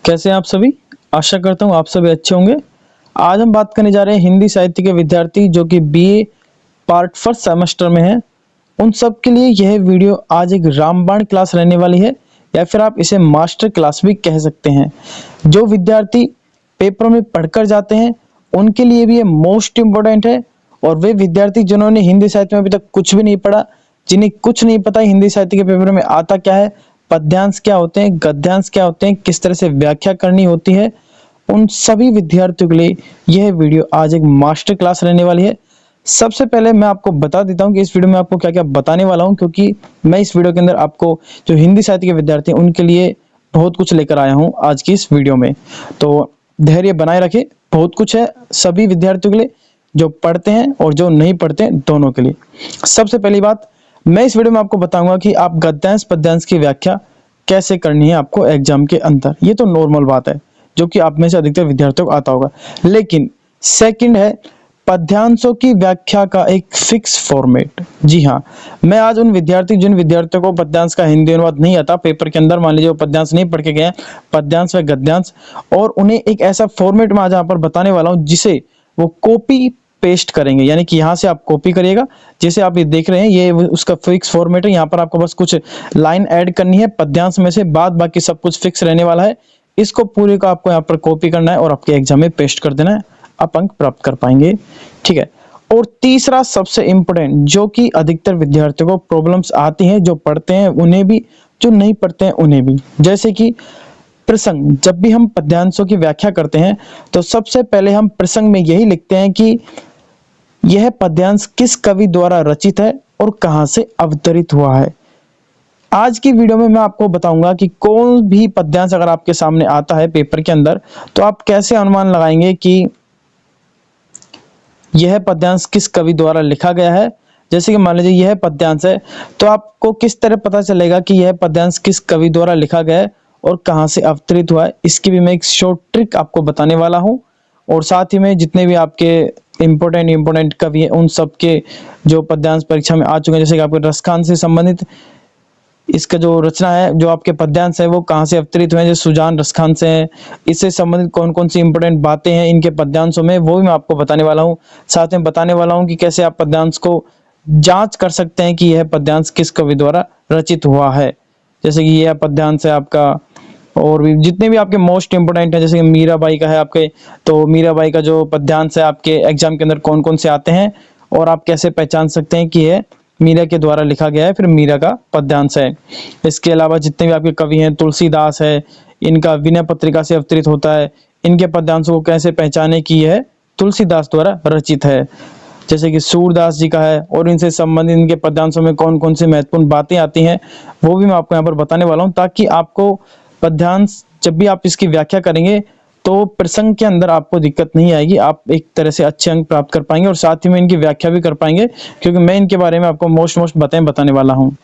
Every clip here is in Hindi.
कैसे हैं आप सभी। आशा करता हूँ आप सभी अच्छे होंगे। आज हम बात करने जा रहे हैं हिंदी साहित्य के विद्यार्थी जो कि बीए पार्ट फर्स्ट सेमेस्टर में हैं। उन सब के लिए यह वीडियो आज एक रामबाण क्लास रहने वाली है, या फिर आप इसे मास्टर क्लास भी कह सकते हैं। जो विद्यार्थी पेपर में पढ़कर जाते हैं उनके लिए भी ये मोस्ट इम्पोर्टेंट है, और वे विद्यार्थी जिन्होंने हिंदी साहित्य में अभी तक कुछ भी नहीं पढ़ा, जिन्हें कुछ नहीं पता हिंदी साहित्य के पेपर में आता क्या है, पद्यांश क्या होते हैं, गद्यांश क्या होते हैं, किस तरह से व्याख्या करनी होती है, उन सभी विद्यार्थियों के लिए यह वीडियो आज एक मास्टर क्लास रहने वाली है। सबसे पहले मैं आपको बता देता हूं कि इस वीडियो में आपको क्या क्या बताने वाला हूं, क्योंकि मैं इस वीडियो के अंदर आपको जो हिंदी साहित्य के विद्यार्थी हैं उनके लिए बहुत कुछ लेकर आया हूं आज की इस वीडियो में। तो धैर्य बनाए रखें, बहुत कुछ है सभी विद्यार्थियों के लिए, जो पढ़ते हैं और जो नहीं पढ़ते हैं दोनों के लिए। सबसे पहली बात, मैं इस वीडियो में आपको बताऊंगा कि आप गद्यांश पद्यांश की व्याख्या कैसे करनी है आपको एग्जाम के अंदर। ये तो नॉर्मल बात है जो कि आप में से अधिकतर विद्यार्थियों को आता होगा। लेकिन सेकंड है पद्यांशों की व्याख्या का एक फिक्स फॉर्मेट। जी हाँ, मैं आज उन जिन विद्यार्थियों को पद्यांश का हिंदी अनुवाद नहीं आता पेपर के अंदर, मान लीजिए वो पद्यांश नहीं पढ़ के गए पद्यांश व गद्यांश, और उन्हें एक ऐसा फॉर्मेट में आज यहाँ पर बताने वाला हूँ जिसे वो कॉपी पेस्ट करेंगे। यानी कि यहाँ से आप कॉपी करिएगा, जैसे आप ये देख रहे हैं ये उसका फिक्स फॉर्मेट है। यहाँ पर आपको बस कुछ लाइन ऐड करनी है पद्यांश में से, बाद बाकी सब कुछ फिक्स रहने वाला है। इसको पूरे का आपको यहाँ पर कॉपी करना है और आपके एग्जाम में पेस्ट कर देना है, आप अंक प्राप्त कर पाएंगे। ठीक है। और तीसरा सबसे इंपॉर्टेंट, जो कि अधिकतर विद्यार्थियों को प्रॉब्लम्स आती हैं, जो पढ़ते हैं उन्हें भी, जो नहीं पढ़ते हैं उन्हें भी, जैसे कि प्रसंग। जब भी हम पद्यांशों की व्याख्या करते हैं तो सबसे पहले हम प्रसंग में यही लिखते हैं कि यह पद्यांश किस कवि द्वारा रचित है और कहां से अवतरित हुआ है। आज की वीडियो में मैं आपको बताऊंगा कि कोई भी पद्यांश अगर आपके सामने आता है पेपर के अंदर तो आप कैसे अनुमान लगाएंगे कि यह पद्यांश किस कवि द्वारा लिखा गया है। जैसे कि मान लीजिए यह पद्यांश है, तो आपको किस तरह पता चलेगा कि यह पद्यांश किस कवि द्वारा लिखा गया है और कहां से अवतरित हुआ है। इसकी भी मैं एक शॉर्ट ट्रिक आपको बताने वाला हूं, और साथ ही में जितने भी आपके इंपोर्टेंट कवि हैं उन सब के जो पद्यांश परीक्षा में आ चुके हैं, जैसे कि आपके रसखान से संबंधित इसका जो रचना है, जो आपके पद्यांश है वो कहाँ से अवतरित हुए हैं, जो सुजान रसखान से है, इससे संबंधित कौन कौन सी इंपोर्टेंट बातें हैं इनके पद्यांशों में, वो भी मैं आपको बताने वाला हूँ। साथ में बताने वाला हूँ कि कैसे आप पद्यांश को जांच कर सकते हैं कि यह पद्यांश किस कवि द्वारा रचित हुआ है। जैसे कि यह पद्यांश है आपका, और भी जितने भी आपके मोस्ट इंपोर्टेंट है, जैसे कि मीराबाई का है आपके, तो मीराबाई का जो पद्यांश है आपके एग्जाम के अंदर कौन कौन से आते हैं, और आप कैसे पहचान सकते हैं कि यह मीरा के द्वारा लिखा गया है, फिर मीरा का पद्यांश है। इसके अलावा जितने भी आपके कवि हैं, तुलसीदास है, इनका विनय पत्रिका से अवतरित होता है, इनके पद्यांशों को कैसे पहचाने कि यह तुलसीदास द्वारा रचित है। जैसे कि सूरदास जी का है, और इनसे संबंधित इनके पद्यांशों में कौन कौन सी महत्वपूर्ण बातें आती हैं वो भी मैं आपको यहाँ पर बताने वाला हूँ, ताकि आपको पद्यांश जब भी आप इसकी व्याख्या करेंगे तो प्रसंग के अंदर आपको दिक्कत नहीं आएगी, आप एक तरह से अच्छे अंक प्राप्त कर पाएंगे और साथ ही में इनकी व्याख्या भी कर पाएंगे, क्योंकि मैं इनके बारे में आपको मोस्ट बताने वाला हूँ।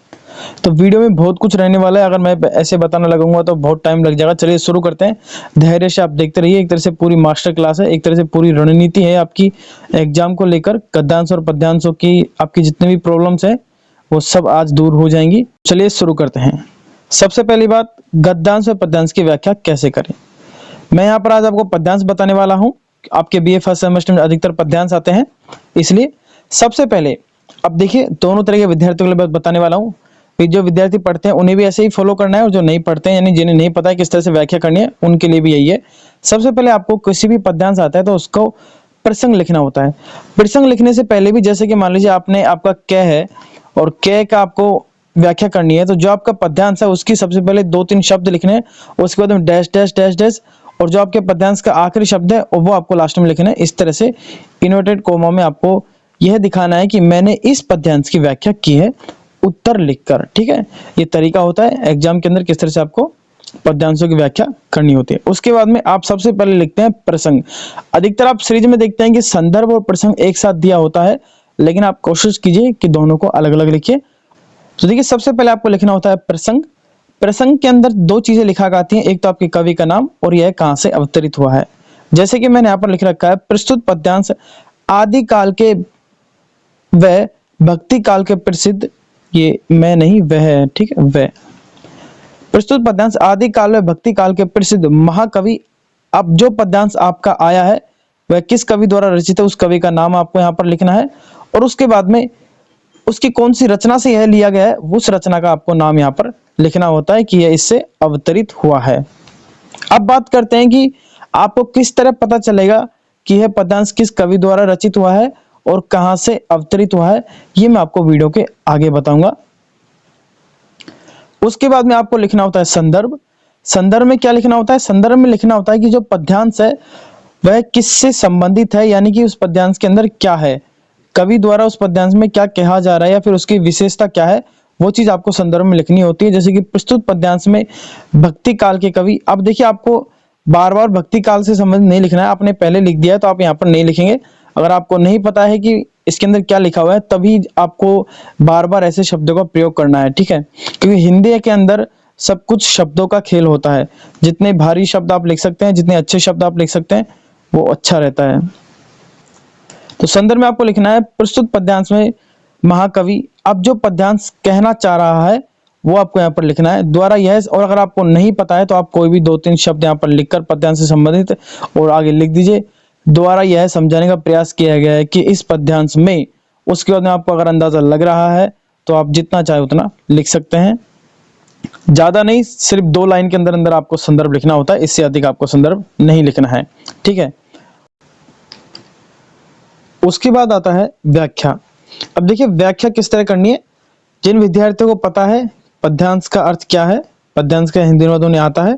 तो वीडियो में बहुत कुछ रहने वाला है, अगर मैं ऐसे बताने लगूंगा तो बहुत टाइम लग जाएगा। चलिए शुरू करते हैं, धैर्य से आप देखते रहिए। एक तरह से पूरी मास्टर क्लास है, एक तरह से पूरी रणनीति है आपकी एग्जाम को लेकर। गद्यांश और पद्यांशों की आपकी जितनी भी प्रॉब्लम्स है वो सब आज दूर हो जाएंगी। चलिए शुरू करते हैं। सबसे पहली बात, गद्यांश और पद्यांश की व्याख्या कैसे करें। मैं यहाँ पर आज आपको पद्यांश बताने वाला हूँ। आपके बीए फर्स्ट सेमेस्टर में अधिकतर पद्यांश आते हैं, इसलिए सबसे पहले अब देखिए दोनों तरह के विद्यार्थियों के लिए बताने वाला हूँ। जो विद्यार्थी पढ़ते हैं उन्हें भी ऐसे ही फॉलो करना है, और जो नहीं पढ़ते हैं यानी जिन्हें नहीं पता है किस तरह से व्याख्या करनी है उनके लिए भी यही है। सबसे पहले आपको किसी भी पद्यांश आता है तो उसको प्रसंग लिखना होता है। प्रसंग लिखने से पहले भी, जैसे कि मान लीजिए आपने आपका क है और क का आपको व्याख्या करनी है, तो जो आपका पद्यांश है उसकी सबसे पहले 2-3 शब्द लिखने हैं, उसके बाद में डैश डैश डैश डैश, और जो आपके पद्यांश का आखिरी शब्द है वो आपको लास्ट में लिखना है। इस तरह से इन्वर्टेड कोमा में आपको यह दिखाना है कि मैंने इस पद्यांश की व्याख्या की है उत्तर लिखकर। ठीक है, ये तरीका होता है एग्जाम के अंदर किस तरह से आपको पद्यांशों की व्याख्या करनी होती है। उसके बाद में आप सबसे पहले लिखते हैं प्रसंग। अधिकतर आप सीरीज में देखते हैं कि संदर्भ और प्रसंग एक साथ दिया होता है, लेकिन आप कोशिश कीजिए कि दोनों को अलग अलग लिखिए। तो देखिए सबसे पहले आपको लिखना होता है प्रसंग। प्रसंग के अंदर 2 चीजें लिखा जाती हैं, एक तो आपके कवि का नाम और यह कहां से अवतरित हुआ है। जैसे कि मैंने यहाँ पर लिख रखा है, प्रस्तुत पद्यांश आदि काल के व भक्ति काल के प्रसिद्ध, ये मैं नहीं वह है, ठीक है वह, प्रस्तुत पद्यांश आदि काल में भक्ति काल के प्रसिद्ध महाकवि, अब जो पद्यांश आपका आया है वह किस कवि द्वारा रचित है, उस कवि का नाम आपको यहाँ पर लिखना है, और उसके बाद में उसकी कौन सी रचना से यह लिया गया है, उस रचना का आपको नाम यहाँ पर लिखना होता है कि यह इससे अवतरित हुआ है। अब बात करते हैं कि आपको किस तरह पता चलेगा कि यह पद्यांश किस कवि द्वारा रचित हुआ है और कहां से अवतरित हुआ है, ये मैं आपको वीडियो के आगे बताऊंगा। उसके बाद में आपको लिखना होता है संदर्भ। संदर्भ में क्या लिखना होता है? संदर्भ में लिखना होता है कि जो पद्यांश है वह किससे संबंधित है, यानी कि उस पद्यांश के अंदर क्या है, कवि द्वारा उस पद्यांश में क्या कहा जा रहा है या फिर उसकी विशेषता क्या है, वो चीज आपको संदर्भ में लिखनी होती है। जैसे कि प्रस्तुत पद्यांश में भक्ति काल के कवि, अब देखिए आपको बार बार भक्ति काल से संबंधित नहीं लिखना है, आपने पहले लिख दिया है तो आप यहाँ पर नहीं लिखेंगे। अगर आपको नहीं पता है कि इसके अंदर क्या लिखा हुआ है तभी आपको बार बार ऐसे शब्दों का प्रयोग करना है, ठीक है, क्योंकि हिंदी के अंदर सब कुछ शब्दों का खेल होता है। जितने भारी शब्द आप लिख सकते हैं, जितने अच्छे शब्द आप लिख सकते हैं, वो अच्छा रहता है। तो संदर्भ में आपको लिखना है प्रस्तुत पद्यांश में महाकवि, अब जो पद्यांश कहना चाह रहा है वो आपको यहाँ पर लिखना है, द्वारा यह, और अगर आपको नहीं पता है तो आप कोई भी 2-3 शब्द यहाँ पर लिखकर पद्यांश से संबंधित और आगे लिख दीजिए। द्वारा यह समझाने का प्रयास किया गया है कि इस पद्यांश में, उसके बाद में आपको अगर अंदाजा लग रहा है तो आप जितना चाहे उतना लिख सकते हैं, ज्यादा नहीं, सिर्फ 2 लाइन के अंदर अंदर आपको संदर्भ लिखना होता है, इससे अधिक आपको संदर्भ नहीं लिखना है, ठीक है। उसके बाद आता है व्याख्या। अब देखिए व्याख्या किस तरह करनी है। जिन विद्यार्थियों को पता है पद्यांश का अर्थ क्या है, पद्यांश का हिंदी अनुवाद उन्हें आता है,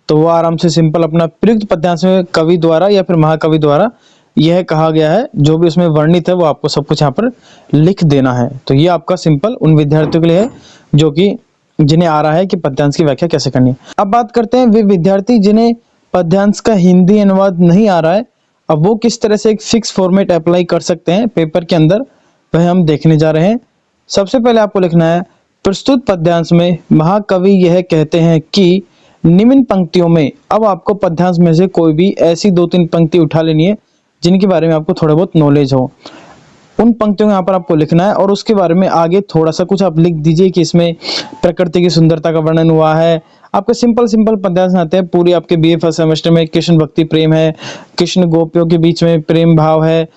तो वो आराम से सिंपल अपना प्रयुक्त पद्यांश में कवि द्वारा या फिर महाकवि द्वारा यह कहा गया है, जो भी उसमें वर्णित है वो आपको सब कुछ यहाँ पर लिख देना है। तो ये आपका सिंपल उन विद्यार्थियों के लिए है जो कि जिन्हें आ रहा है कि पद्यांश की व्याख्या कैसे करनी है। अब बात करते हैं वे विद्यार्थी जिन्हें पद्यांश का हिंदी अनुवाद नहीं आ रहा है, अब वो किस तरह से एक फिक्स फॉर्मेट अप्लाई कर सकते हैं पेपर के अंदर, वह हम देखने जा रहे हैं। सबसे पहले आपको लिखना है प्रस्तुत पद्यांश में महाकवि यह कहते हैं कि निम्न पंक्तियों में, अब आपको पद्यांश में से कोई भी ऐसी 2-3 पंक्ति उठा लेनी है जिनके बारे में आपको थोड़ा बहुत नॉलेज हो, उन पंक्तियों में यहाँ पर आपको लिखना है और उसके बारे में आगे थोड़ा सा कुछ आप लिख दीजिए कि इसमें प्रकृति की सुंदरता का वर्णन हुआ है। आपके सिंपल सिंपल पद्यांश आते हैं, पूरी आपके बीए फर्स्ट सेमेस्टर में कृष्ण भक्ति प्रेम है, कृष्ण गोपियों के बीच में प्रेम भाव है,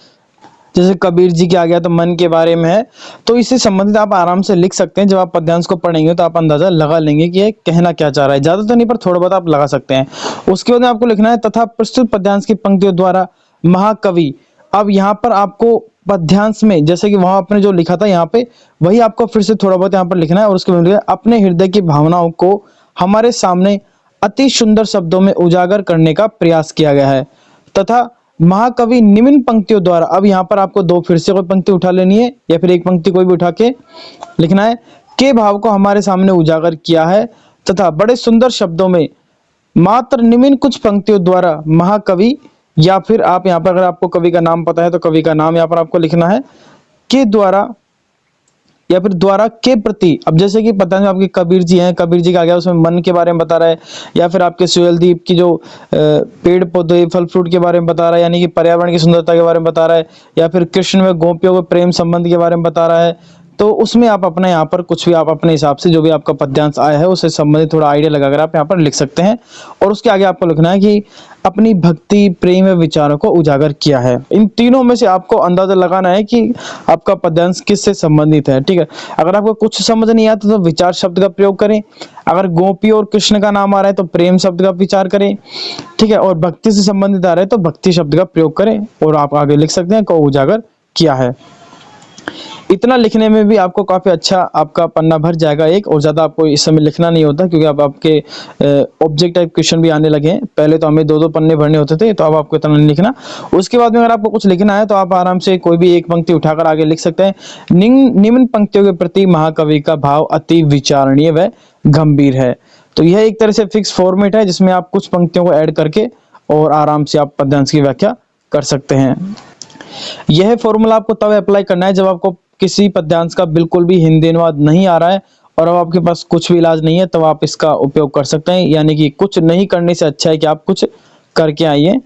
जैसे कबीर जी के आ गया तो मन के बारे में है। तो इससे संबंधित आप आराम से लिख सकते हैं। जब आप पद्यांश को पढ़ेंगे तो आप अंदाजा लगा लेंगे कि ये कहना क्या चाह रहा है, ज्यादा तो नहीं पर थोड़ा बहुत आप लगा सकते हैं। उसके बाद आपको लिखना है तथा प्रस्तुत पद्यांश की पंक्तियों द्वारा महाकवि, अब यहाँ पर आपको पद्यांश में जैसे कि वहां आपने जो लिखा था यहाँ पे वही आपको फिर से थोड़ा बहुत यहाँ पर लिखना है और उसके बाद अपने हृदय की भावनाओं को हमारे सामने अति सुंदर शब्दों में उजागर करने का प्रयास किया गया है तथा महाकवि निम्न पंक्तियों द्वारा, अब यहाँ पर आपको 2 फिर से कोई पंक्ति उठा लेनी है या फिर एक पंक्ति कोई भी उठा के लिखना है, के भाव को हमारे सामने उजागर किया है तथा बड़े सुंदर शब्दों में मात्र निम्न कुछ पंक्तियों द्वारा महाकवि, या फिर आप यहाँ पर अगर आपको कवि का नाम पता है तो कवि का नाम यहाँ पर आपको लिखना है, के द्वारा या फिर द्वारा के प्रति। अब जैसे कि पता नहीं आपके कबीर जी हैं, कबीर जी का आ गया उसमें मन के बारे में बता रहा है, या फिर आपके सुहेलदीप की जो पेड़ पौधे फल फ्रूट के बारे में बता रहा है, यानी कि पर्यावरण की सुंदरता के बारे में बता रहा है, या फिर कृष्ण में गोपियों के प्रेम संबंध के बारे में बता रहा है। तो उसमें आप अपने यहाँ पर कुछ भी आप अपने हिसाब से जो भी आपका पद्यांश आया है उससे संबंधित थोड़ा आइडिया लगाकर आप यहाँ पर लिख सकते हैं और उसके आगे आपको लिखना है कि अपनी भक्ति प्रेम विचारों को उजागर किया है। इन तीनों में से आपको अंदाजा लगाना है कि आपका पद्यांश किससे संबंधित है, ठीक है। अगर आपको कुछ समझ नहीं आता तो विचार शब्द का प्रयोग करें, अगर गोपी और कृष्ण का नाम आ रहा है तो प्रेम शब्द का विचार करें, ठीक है, और भक्ति से संबंधित आ रहा है तो भक्ति शब्द का प्रयोग करें और आप आगे लिख सकते हैं को उजागर किया है। इतना लिखने में भी आपको काफी अच्छा आपका पन्ना भर जाएगा एक, और ज्यादा आपको इस समय लिखना नहीं होता क्योंकि अब आपके ऑब्जेक्ट टाइप क्वेश्चन भी आने लगे हैं। पहले तो हमें 2-2 पन्ने भरने होते थे, तो अब आपको इतना नहीं लिखना। उसके बाद में अगर आपको कुछ लिखना है तो आप आराम से कोई भी एक पंक्ति उठाकर आगे लिख सकते हैं। निम्न पंक्तियों के प्रति महाकवि का भाव अति विचारणीय व गंभीर है। तो यह एक तरह से फिक्स फॉर्मेट है जिसमें आप कुछ पंक्तियों को ऐड करके और आराम से आप पद्यांश की व्याख्या कर सकते हैं। यह फॉर्मूला आपको तब अप्लाई करना है जब आपको किसी पद्यांश का बिल्कुल भी हिंदी अनुवाद नहीं आ रहा है और अब आपके पास कुछ भी इलाज नहीं है, तब आप इसका उपयोग कर सकते हैं। यानी कि कुछ नहीं करने से अच्छा है कि आप कुछ करके आइए।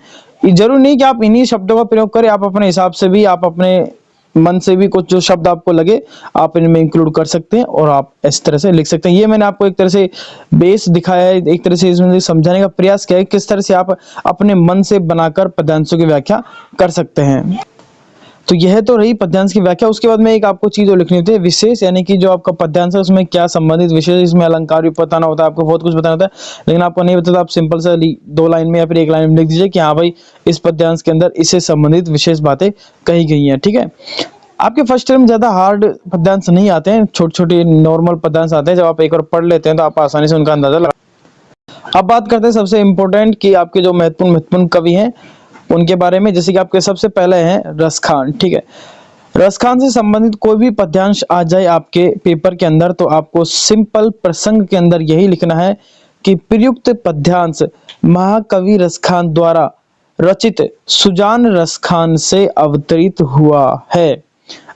जरूर नहीं कि आप इन्हीं शब्दों का प्रयोग करें, आप अपने हिसाब से भी आप अपने मन से भी कुछ जो शब्द आपको लगे आप इनमें इंक्लूड कर सकते हैं और आप इस तरह से लिख सकते हैं। ये मैंने आपको एक तरह से बेस दिखाया है, एक तरह से इसमें समझाने का प्रयास किया है किस तरह से आप अपने मन से बनाकर पद्यांशों की व्याख्या कर सकते हैं। तो यह तो रही पद्यांश की व्याख्या। उसके बाद में एक आपको चीज और लिखनी होती है विशेष, यानी कि जो आपका पद्यांश है उसमें क्या संबंधित विशेष, इसमें अलंकार भी बताना होता है, आपको बहुत कुछ बताना होता है, लेकिन आपको नहीं बताता, आप सिंपल सा 2 लाइन में या फिर 1 लाइन में लिख दीजिए कि हाँ भाई इस पद्यांश के अंदर इससे संबंधित विशेष बातें कही गई हैं। ठीक है, आपके फर्स्ट ईयर में ज्यादा हार्ड पद्यांश नहीं आते हैं, छोटे छोटे नॉर्मल पद्यांश आते हैं, जब आप एक बार पढ़ लेते हैं तो आप आसानी से उनका अंदाजा लगा। अब बात करते हैं सबसे इंपॉर्टेंट कि आपके जो महत्वपूर्ण कवि हैं उनके बारे में, जैसे कि आपके सबसे पहले हैं रसखान। ठीक है, रसखान से संबंधित कोई भी पद्यांश आ जाए आपके पेपर के अंदर तो आपको सिंपल प्रसंग के अंदर यही लिखना है कि प्रयुक्त पद्यांश महाकवि रसखान द्वारा रचित सुजान रसखान से अवतरित हुआ है।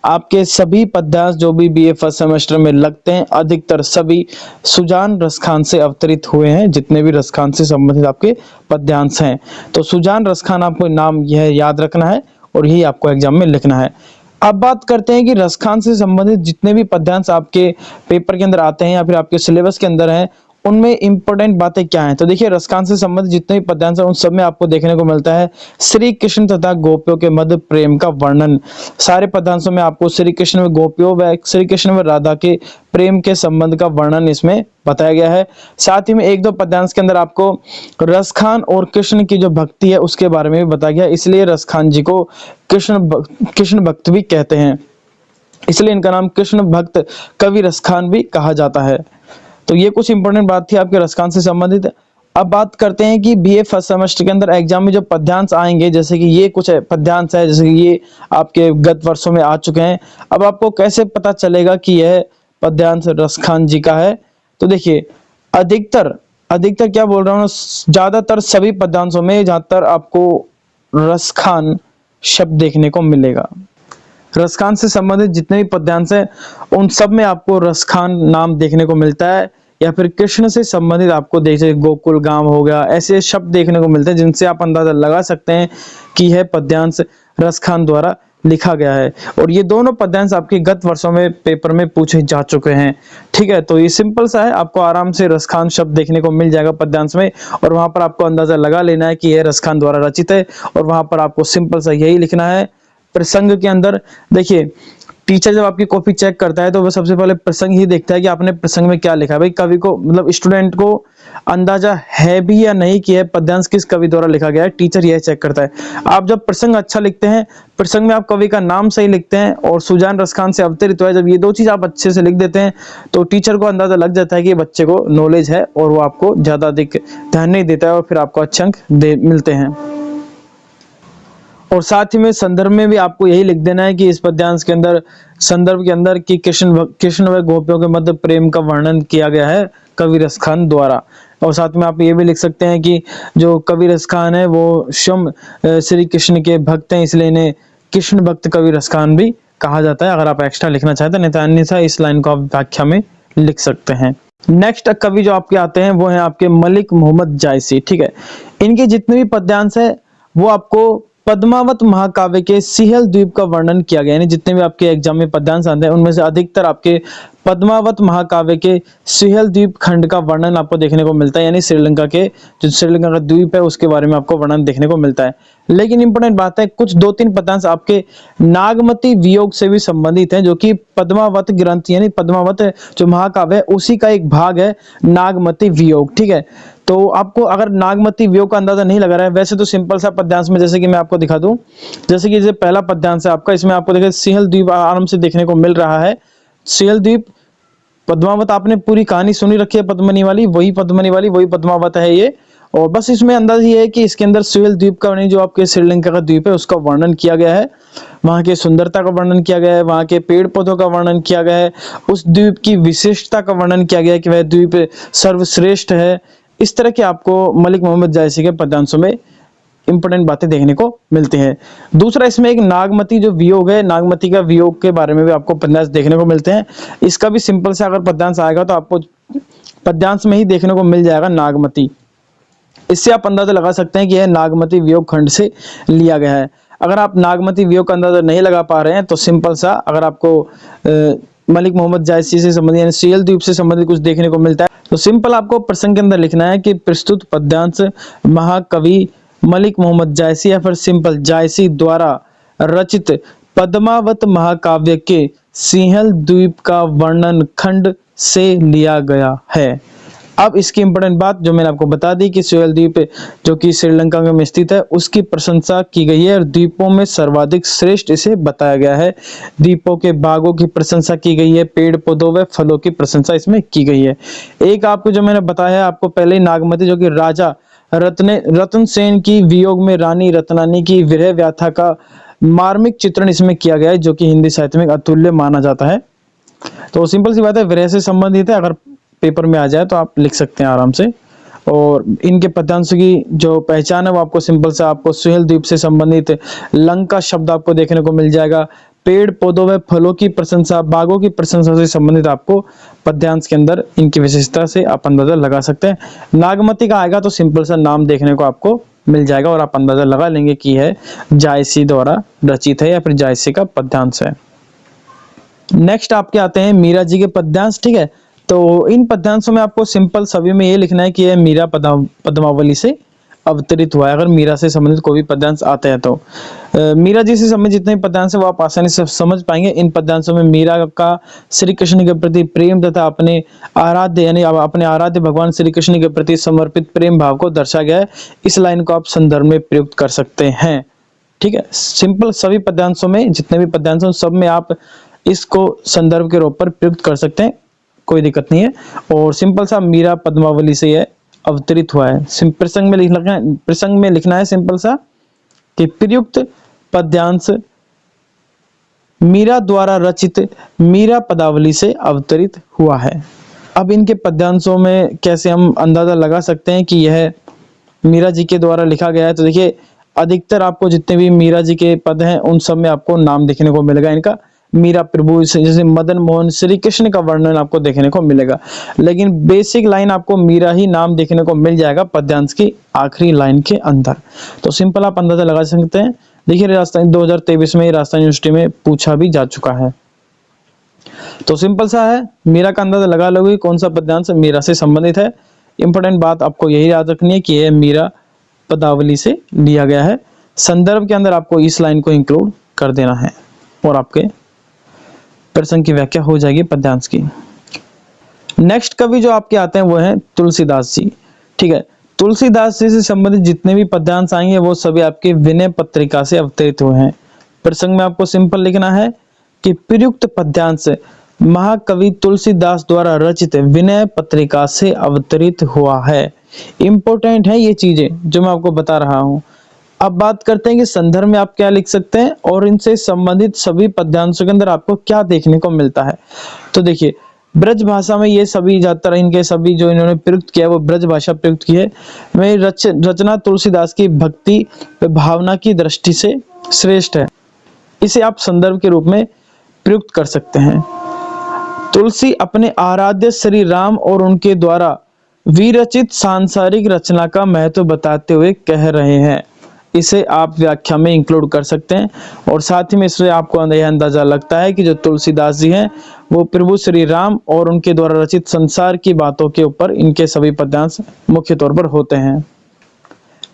आपके सभी पद्यांश जो भी बीए फर्स्ट सेमेस्टर में लगते हैं अधिकतर सभी सुजान रसखान से अवतरित हुए हैं, जितने भी रसखान से संबंधित आपके पद्यांश हैं। तो सुजान रसखान आपको नाम यह याद रखना है और यही आपको एग्जाम में लिखना है। अब बात करते हैं कि रसखान से संबंधित जितने भी पद्यांश आपके पेपर के अंदर आते हैं या फिर आपके सिलेबस के अंदर हैं उनमें इंपॉर्टेंट बातें क्या हैं। तो देखिए रसखान से संबंधित जितने भी पद्यांश हैं उन सब में आपको देखने को मिलता है श्री कृष्ण तथा गोपियों के मध्य प्रेम का वर्णन। सारे पद्यांशों में आपको श्री कृष्ण व गोपियों व श्री कृष्ण व राधा के प्रेम के संबंध का वर्णन इसमें बताया गया है। साथ ही में 1-2 पद्यांश के अंदर आपको रसखान और कृष्ण की जो भक्ति है उसके बारे में भी बताया गया, इसलिए रसखान जी को कृष्ण भक्त भी कहते हैं, इसलिए इनका नाम कृष्ण भक्त कवि रसखान भी कहा जाता है। तो ये कुछ इंपॉर्टेंट बात थी आपके रसखान से संबंधित। अब बात करते हैं कि बीए फर्स्ट सेमेस्टर के अंदर एग्जाम में जो पद्यांश आएंगे, जैसे कि ये कुछ पद्यांश है, जैसे कि ये आपके गत वर्षों में आ चुके हैं। अब आपको कैसे पता चलेगा कि यह पद्यांश रसखान जी का है? तो देखिए अधिकतर अधिकतर क्या बोल रहा हूँ, ज्यादातर सभी पद्यांशों में ज्यादातर आपको रसखान शब्द देखने को मिलेगा। रसखान से संबंधित जितने भी पद्यांश हैं उन सब में आपको रसखान नाम देखने को मिलता है, या फिर कृष्ण से संबंधित आपको जैसे गोकुल गांव हो गया, ऐसे शब्द देखने को मिलते हैं जिनसे आप अंदाजा लगा सकते हैं कि यह पद्यांश रसखान द्वारा लिखा गया है। और ये दोनों पद्यांश आपके गत वर्षों में पेपर में पूछे जा चुके हैं। ठीक है, तो ये सिंपल सा है, आपको आराम से रसखान शब्द देखने को मिल जाएगा पद्यांश में और वहां पर आपको अंदाजा लगा लेना है कि यह रसखान द्वारा रचित है और वहां पर आपको सिंपल सा यही लिखना है। प्रसंग के अंदर देखिए टीचर जब आपकी कॉपी चेक करता है तो वह सबसे पहले प्रसंग ही देखता है कि आपने प्रसंग में क्या लिखा है। भाई कवि को मतलब स्टूडेंट को अंदाजा है भी या नहीं कि यह पद्यांश किस कवि द्वारा लिखा गया है, टीचर यह चेक करता है। आप जब प्रसंग अच्छा लिखते हैं, प्रसंग में आप कवि का नाम सही लिखते हैं और सुजान रसखान से अवतरित हुआ है, जब ये 2 चीज आप अच्छे से लिख देते हैं तो टीचर को अंदाजा लग जाता है कि बच्चे को नॉलेज है और वो आपको ज्यादा अधिक ध्यान नहीं देता है और फिर आपको अच्छे अंक मिलते हैं। और साथ ही में संदर्भ में भी आपको यही लिख देना है कि इस पद्यांश के अंदर संदर्भ के अंदर कि कृष्ण व गोपियों के मध्य प्रेम का वर्णन किया गया है कवि रसखान द्वारा। और साथ में आप ये भी लिख सकते हैं कि जो कवि रसखान है वो स्वयं श्री कृष्ण के भक्त हैं, इसलिए इन्हें कृष्ण भक्त कवि रसखान भी कहा जाता है। अगर आप एक्स्ट्रा लिखना चाहते हैं, नहीं तो अन्यथा इस लाइन को आप व्याख्या में लिख सकते हैं। नेक्स्ट कवि जो आपके आते हैं वो है आपके मलिक मोहम्मद जायसी। ठीक है, इनके जितने भी पद्यांश है वो आपको पद्मावत महाकाव्य के सिहल द्वीप का वर्णन किया गया, यानी जितने भी आपके एग्जाम में पद्यांश आते हैं उनमें से अधिकतर आपके पद्मावत महाकाव्य के सिहल द्वीप खंड का वर्णन आपको देखने को मिलता है, यानी श्रीलंका के जो श्रीलंका का द्वीप है उसके बारे में आपको वर्णन देखने को मिलता है। लेकिन इंपॉर्टेंट बात है कुछ 2-3 पद्यांश आपके नागमती वियोग से भी संबंधित हैं, जो कि पद्मावत ग्रंथ यानी पद्मावत जो महाकाव्य है उसी का एक भाग है नागमती वियोग। ठीक है, तो आपको अगर नागमती वियोग का अंदाजा नहीं लगा रहा है, वैसे तो सिंपल सा पद्यांश में जैसे कि मैं आपको दिखा दूं, जैसे कि जो पहला पद्यांश है आपका, इसमें आपको देखिए सिहल द्वीप आराम से देखने को मिल रहा है। सिहल द्वीप पद्मावत आपने पूरी कहानी सुनी रखी है पद्मनी वाली, वही पद्मावत है ये। और बस इसमें अंदाज ये है कि इसके अंदर सिहल द्वीप का जो आपके श्रीलंका का द्वीप है उसका वर्णन किया गया है, वहां के सुंदरता का वर्णन किया गया है, वहां के पेड़ पौधों का वर्णन किया गया है, उस द्वीप की विशिष्टता का वर्णन किया गया है कि वह द्वीप सर्वश्रेष्ठ है। इस तरह के आपको मलिक मोहम्मद जायसी के पद्यांशों में इंपॉर्टेंट बातें देखने को मिलती हैं। दूसरा इसमें एक नागमती जो वियोग है, नागमती का वियोग के बारे में भी आपको पद्यांश देखने को मिलते हैं। इसका भी सिंपल से अगर पद्यांश आएगा तो आपको पद्यांश में ही देखने को मिल जाएगा नागमती। इससे आप अंदाजा लगा सकते हैं कि यह नागमती वियोग खंड से लिया गया है। अगर आप नागमती वियोग का अंदाजा नहीं लगा पा रहे हैं तो सिंपल सा, अगर आपको मलिक मोहम्मद जायसी से संबंधित यानी सियल द्वीप से संबंधित कुछ देखने को मिलता है तो सिंपल आपको प्रसंग के अंदर लिखना है कि प्रस्तुत पद्यांश महाकवि मलिक मोहम्मद जायसी या फिर सिंपल जायसी द्वारा रचित पद्मावत महाकाव्य के सिंहल द्वीप का वर्णन खंड से लिया गया है। अब इसकी इंपॉर्टेंट बात जो मैंने आपको बता दी कि सिंहल द्वीप जो कि श्रीलंका में स्थित है उसकी प्रशंसा की गई है और द्वीपों में सर्वाधिक श्रेष्ठ इसे बताया गया है। द्वीपों के बागों की प्रशंसा की गई है, पेड़ पौधों व फलों की प्रशंसा इसमें की गई है। एक आपको जो मैंने बताया आपको पहले ही नागमती जो कि राजा रतन सेन की वियोग में रानी रत्नानी की विरह व्याथा का मार्मिक चित्रण इसमें किया गया है जो कि हिंदी साहित्य में अतुल्य माना जाता है। तो सिंपल सी बात है, विरह से संबंधित है, अगर पेपर में आ जाए तो आप लिख सकते हैं आराम से। और इनके पद्यांशों की जो पहचान है वो आपको सिंपल सा आपको सुहेल द्वीप से संबंधित लंका शब्द आपको देखने को मिल जाएगा। पेड़ पौधों व फलों की प्रशंसा, बागों की प्रशंसा से संबंधित आपको पद्यांश के अंदर इनकी विशेषता से आप अंदाजा लगा सकते हैं। नागमती का आएगा तो सिंपल सा नाम देखने को आपको मिल जाएगा और आप अंदाजा लगा लेंगे कि है जायसी द्वारा रचित है या फिर जायसी का पद्यांश है। नेक्स्ट आपके आते हैं मीरा जी के पद्यांश, ठीक है। तो इन पद्यांशों में आपको सिंपल सभी में ये लिखना है कि यह मीरा पद्मावली से अवतरित हुआ है। अगर मीरा से संबंधित कोई भी पद्यांश आते हैं तो मीरा जी से संबंधित जितने भी पद्यांश है वो आप आसानी से समझ पाएंगे। इन पद्यांशों में मीरा का श्री कृष्ण के प्रति प्रेम तथा अपने आराध्य यानी अपने आराध्य भगवान श्री कृष्ण के प्रति समर्पित प्रेम भाव को दर्शाया गया है। इस लाइन को आप संदर्भ में प्रयुक्त कर सकते हैं, ठीक है। सिंपल सभी पद्यांशों में जितने भी पद्यांश सब में आप इसको संदर्भ के रूप पर प्रयुक्त कर सकते हैं, कोई दिक्कत नहीं है। और सिंपल सा मीरा पद्मावली से यह अवतरित हुआ है। प्रसंग में लिखना है सिंपल सा कि प्रयुक्त पद्यांश मीरा द्वारा रचित मीरा पदावली से अवतरित हुआ है। अब इनके पद्यांशों में कैसे हम अंदाजा लगा सकते हैं कि यह मीरा जी के द्वारा लिखा गया है। तो देखिए अधिकतर आपको जितने भी मीरा जी के पद हैं उन सब में आपको नाम देखने को मिलेगा इनका। मीरा प्रभु जैसे मदन मोहन श्री कृष्ण का वर्णन आपको देखने को मिलेगा, लेकिन बेसिक लाइन आपको मीरा ही नाम देखने को मिल जाएगा पद्यांश की आखिरी लाइन के अंदर। तो सिंपल आप अंदाजा लगा सकते हैं। देखिए राजस्थान 2023 में राजस्थान यूनिवर्सिटी में पूछा भी जा चुका है। तो सिंपल सा है, मीरा का अंदाजा लगा लोगे कौन सा पद्यांश मीरा से संबंधित है। इंपॉर्टेंट बात आपको यही याद रखनी है कि यह मीरा पदावली से लिया गया है। संदर्भ के अंदर आपको इस लाइन को इंक्लूड कर देना है और आपके प्रसंग की व्याख्या हो जाएगी पद्यांश की। नेक्स्ट कवि जो आपके आते हैं वो हैं तुलसीदास जी, ठीक है। तुलसीदास जी से संबंधित जितने भी पद्यांश आएंगे वो सभी आपके विनय पत्रिका से अवतरित हुए हैं। प्रसंग में आपको सिंपल लिखना है कि प्रयुक्त पद्यांश महाकवि तुलसीदास द्वारा रचित विनय पत्रिका से अवतरित हुआ है। इंपॉर्टेंट है ये चीजें जो मैं आपको बता रहा हूं। अब बात करते हैं कि संदर्भ में आप क्या लिख सकते हैं और इनसे संबंधित सभी पद्यांशों के अंदर आपको क्या देखने को मिलता है। तो देखिए ब्रज भाषा में ये सभी ज्यादातर इनके सभी जो इन्होंने प्रयुक्त किया है वो ब्रज भाषा प्रयुक्त की है। वही रचना तुलसीदास की भक्ति भावना की दृष्टि से श्रेष्ठ है। इसे आप संदर्भ के रूप में प्रयुक्त कर सकते हैं। तुलसी अपने आराध्य श्री राम और उनके द्वारा विरचित सांसारिक रचना का महत्व बताते हुए कह रहे हैं। इसे आप व्याख्या में इंक्लूड कर सकते हैं और साथ ही में इससे आपको यह अंदाजा लगता है कि जो तुलसीदास जी हैं वो प्रभु श्री राम और उनके द्वारा रचित संसार की बातों के ऊपर इनके सभी पद्यांश मुख्य तौर पर होते हैं,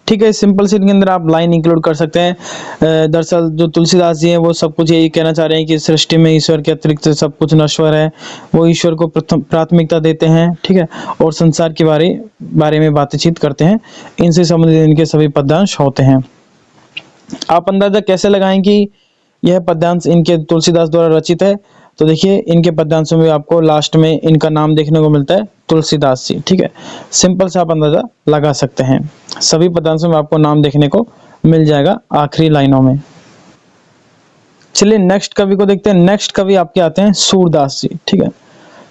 ठीक है। सिंपल से इनके अंदर आप लाइन इंक्लूड कर सकते हैं। दरअसल जो तुलसीदास जी हैं वो सब कुछ यही कहना चाह रहे हैं कि सृष्टि में ईश्वर के अतिरिक्त सब कुछ नश्वर है, वो ईश्वर को प्रथम प्राथमिकता देते हैं, ठीक है, और संसार के बारे में बातचीत करते हैं। इनसे संबंधित इनके सभी पद्यांश होते हैं। आप अंदाजा कैसे लगाएं कि यह पद्यांश इनके तुलसीदास द्वारा रचित है। तो देखिए इनके पद्यांशों में आपको लास्ट में इनका नाम देखने को मिलता है तुलसीदास जी, ठीक है। सिंपल से आप अंदाजा लगा सकते हैं। सभी पद्यांशों में आपको नाम देखने को मिल जाएगा आखिरी लाइनों में। चलिए नेक्स्ट कवि को देखते हैं। नेक्स्ट कवि आपके आते हैं सूरदास जी, ठीक है।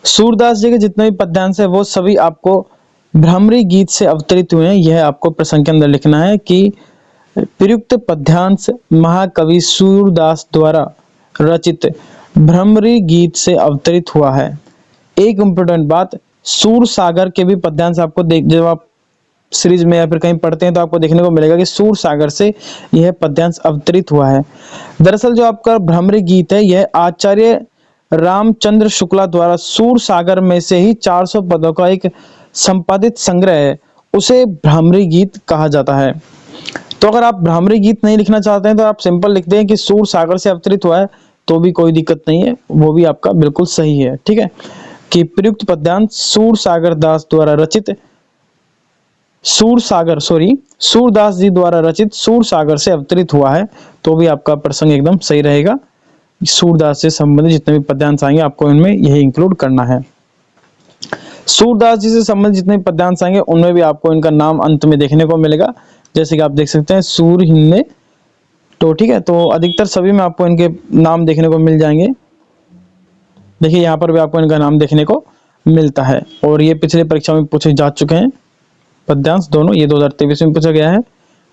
सूरदास जी के जितने भी पद्यांश है वो सभी आपको भ्रमरी गीत से अवतरित हुए हैं। यह आपको प्रसंग के अंदर लिखना है कि प्रयुक्त पद्यांश महाकवि सूरदास द्वारा रचित भ्रमरी गीत से अवतरित हुआ है। एक इम्पोर्टेंट बात, सूर सागर के भी पद्यांश आपको जब आप सीरीज में या फिर कहीं पढ़ते हैं तो आपको देखने को मिलेगा कि सूर सागर से यह पद्यांश अवतरित हुआ है। दरअसल जो आपका भ्रामरी गीत है यह आचार्य रामचंद्र शुक्ला द्वारा सूर सागर में से ही 400 पदों का एक संपादित संग्रह है, उसे भ्रामरी गीत कहा जाता है। तो अगर आप भ्रामरी गीत नहीं लिखना चाहते हैं तो आप सिंपल लिख दें कि सूर सागर से अवतरित हुआ है, तो भी कोई दिक्कत नहीं है, वो भी आपका बिल्कुल सही है। ठीक है, कि प्रयुक्त पद्यांश सूर सागर दास द्वारा रचित सूरदास जी द्वारा रचित सूर सागर से अवतरित हुआ है, तो भी आपका प्रसंग एकदम सही रहेगा। सूरदास से संबंधित जितने भी पद्यांश आएंगे आपको इनमें यही इंक्लूड करना है। सूरदास जी से संबंधित जितने भी पद्यांश आएंगे उनमें भी आपको इनका नाम अंत में देखने को मिलेगा, जैसे कि आप देख सकते हैं सूर हिन्ने। तो ठीक है, तो अधिकतर सभी में आपको इनके नाम देखने को मिल जाएंगे। देखिए यहाँ पर भी आपको इनका नाम देखने को मिलता है, और ये पिछले परीक्षा में पूछे जा चुके हैं पद्यांश दोनों, ये 2023 में पूछा गया है।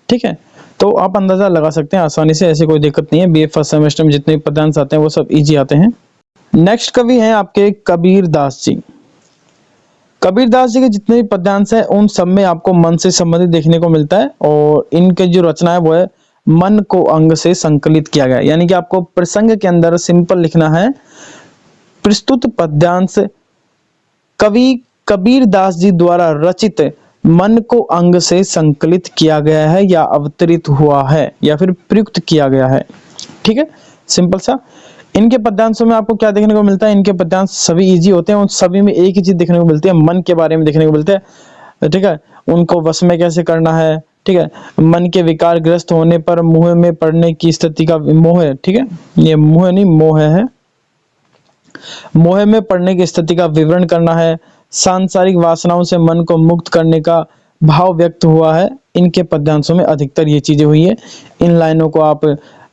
ठीक है, तो आप अंदाजा लगा सकते हैं आसानी से, ऐसी कोई दिक्कत नहीं है। बीए फर्स्ट सेमेस्टर में जितने भी पद्यांश आते हैं वो सब इजी आते हैं। नेक्स्ट कवि हैं आपके कबीर दास जी। कबीर दास जी के जितने भी पद्यांश हैं उन सब में आपको मन से संबंधित देखने को मिलता है, और इनके जो रचना है वो है मन को अंग से संकलित किया गया, यानी कि आपको प्रसंग के अंदर सिंपल लिखना है प्रस्तुत पद्यांश कवि कबीर दास जी द्वारा रचित मन को अंग से संकलित किया गया है या अवतरित हुआ है या फिर प्रयुक्त किया गया है। ठीक है, सिंपल सा। इनके पद्यांशों में आपको क्या देखने को मिलता है, इनके पद्यांश सभी इजी होते हैं, उन सभी में एक ही चीज देखने को मिलती है, मन के बारे में देखने को मिलता है। ठीक है, उनको वश में कैसे करना है। ठीक है, मन के विकार ग्रस्त होने पर मुंह में पड़ने की स्थिति का मोह है। ठीक है, ये मुंह नहीं मोह है, मोह में पड़ने की स्थिति का विवरण करना है। सांसारिक वासनाओं से मन को मुक्त करने का भाव व्यक्त हुआ है। इनके पद्यांशों में अधिकतर ये चीजें हुई है। इन लाइनों को आप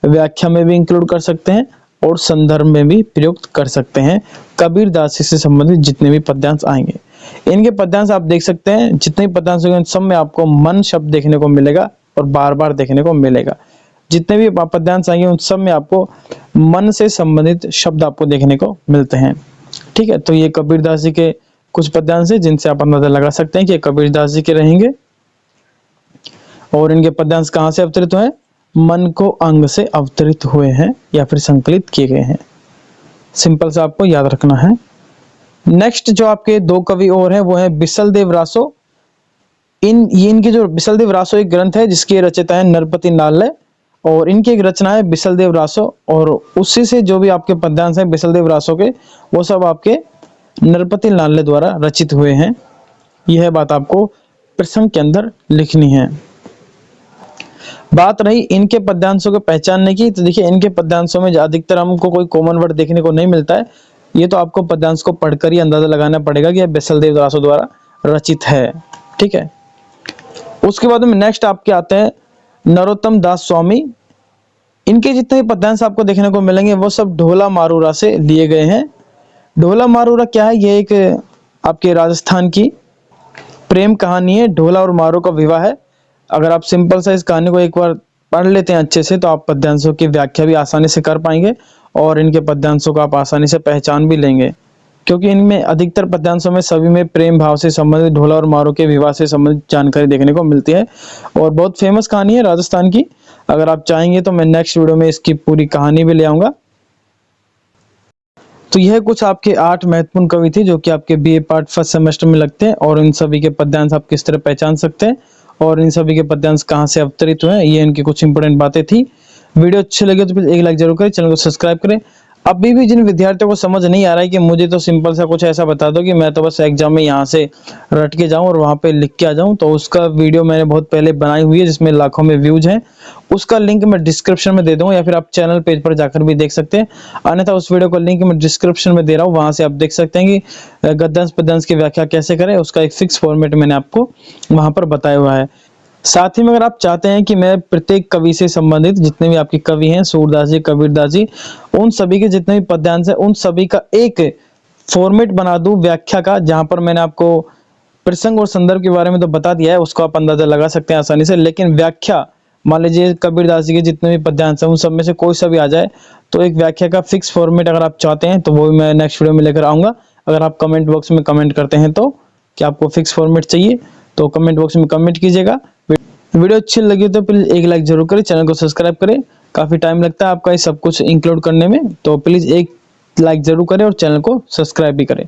व्याख्या में भी इंक्लूड कर सकते हैं और संदर्भ में भी प्रयुक्त कर सकते हैं। कबीर दास से संबंधित जितने भी पद्यांश आएंगे, इनके पद्यांश आप देख सकते हैं, जितने भी पद्यांश होंगे सब में आपको मन शब्द देखने को मिलेगा और बार बार देखने को मिलेगा। जितने भी पद्यांश आएंगे उन सब में आपको मन से संबंधित शब्द आपको देखने को मिलते हैं। ठीक है, तो ये कबीर दास जी के कुछ पद्यांश है जिनसे आप अंदाजा लगा सकते हैं कि कबीर दास जी के रहेंगे। और इनके पद्यांश कहाँ से अवतरित हुए, मन को अंग से अवतरित हुए हैं या फिर संकलित किए गए हैं। सिंपल से आपको याद रखना है। नेक्स्ट जो आपके दो कवि और हैं वो है बिसलदेव रासो। इनके जो बिसलदेव रासो एक ग्रंथ है जिसके रचयिता है नरपति नालय, और इनकी एक रचना है बिसलदेव रासो, और उसी से जो भी आपके पद्यांश हैं बिसलदेव रासो के वो सब आपके नरपति नालय द्वारा रचित हुए हैं। यह बात आपको प्रसंग के अंदर लिखनी है। बात रही इनके पद्यांशों को पहचानने की, तो देखिए इनके पद्यांशों में अधिकतर हमको कोई कॉमन वर्ड देखने को नहीं मिलता है। ये तो आपको पद्यांश को पढ़कर ही अंदाजा लगाना पड़ेगा कि यह बिसलदेव रासो द्वारा रचित है। ठीक है, उसके बाद में नेक्स्ट आपके आते हैं नरोत्तम दास स्वामी। इनके जितने पद्यांश आपको देखने को मिलेंगे वो सब ढोला मारूरा से लिए गए हैं। ढोला मारूरा क्या है, ये एक आपके राजस्थान की प्रेम कहानी है। ढोला और मारू का विवाह है। अगर आप सिंपल सा इस कहानी को एक बार पढ़ लेते हैं अच्छे से तो आप पद्यांशों की व्याख्या भी आसानी से कर पाएंगे और इनके पद्यांशों को आप आसानी से पहचान भी लेंगे, क्योंकि इनमें अधिकतर पद्यांशों में सभी में प्रेम भाव से संबंधित ढोला और मारू के विवाह से संबंधित जानकारी देखने को मिलती है और बहुत फेमस कहानी है राजस्थान की। अगर आप चाहेंगे तो मैं नेक्स्ट वीडियो में इसकी पूरी कहानी भी ले आऊंगा। तो यह कुछ आपके 8 महत्वपूर्ण कवि थे जो कि आपके बीए पार्ट फर्स्ट सेमेस्टर में लगते हैं, और इन सभी के पद्यांश आप किस तरह पहचान सकते हैं और इन सभी के पद्यांश कहाँ से अवतरित हुए हैं, ये इनकी कुछ इंपोर्टेंट बातें थी। वीडियो अच्छी लगे तो प्लीज एक लाइक जरूर करें, चैनल को सब्सक्राइब करें। अभी भी जिन विद्यार्थियों को समझ नहीं आ रहा है कि मुझे तो सिंपल सा कुछ ऐसा बता दो कि मैं तो बस एग्जाम में यहाँ से रट के जाऊं और वहां पे लिख के आ जाऊं, तो उसका वीडियो मैंने बहुत पहले बनाई हुई है जिसमें लाखों में व्यूज हैं। उसका लिंक मैं डिस्क्रिप्शन में दे दूंगा या फिर आप चैनल पेज पर जाकर भी देख सकते हैं, अन्यथा उस वीडियो का लिंक मैं डिस्क्रिप्शन में दे रहा हूँ, वहां से आप देख सकते हैं कि गद्यांश पद्यांश की व्याख्या कैसे करें। उसका एक फिक्स फॉर्मेट मैंने आपको वहां पर बताया हुआ है। साथ ही में अगर आप चाहते हैं कि मैं प्रत्येक कवि से संबंधित जितने भी आपके कवि हैं, सूरदास जी, कबीर दास जी, उन सभी के जितने भी पद्यांश हैं उन सभी का एक फॉर्मेट बना दूं व्याख्या का, जहां पर मैंने आपको प्रसंग और संदर्भ के बारे में तो बता दिया है, उसको आप अंदाजा लगा सकते हैं आसानी से, लेकिन व्याख्या मान लीजिए कबीर दास जी के जितने भी पद्यांश हैं उन सब में से कोई सा भी आ जाए तो एक व्याख्या का फिक्स फॉर्मेट अगर आप चाहते हैं तो वो भी मैं नेक्स्ट वीडियो में लेकर आऊंगा। अगर आप कमेंट बॉक्स में कमेंट करते हैं तो कि आपको फिक्स फॉर्मेट चाहिए तो कमेंट बॉक्स में कमेंट कीजिएगा। वीडियो अच्छी लगी तो प्लीज एक लाइक जरूर करें, चैनल को सब्सक्राइब करें। काफी टाइम लगता है आपका ये सब कुछ इंक्लूड करने में, तो प्लीज एक लाइक जरूर करें और चैनल को सब्सक्राइब भी करें।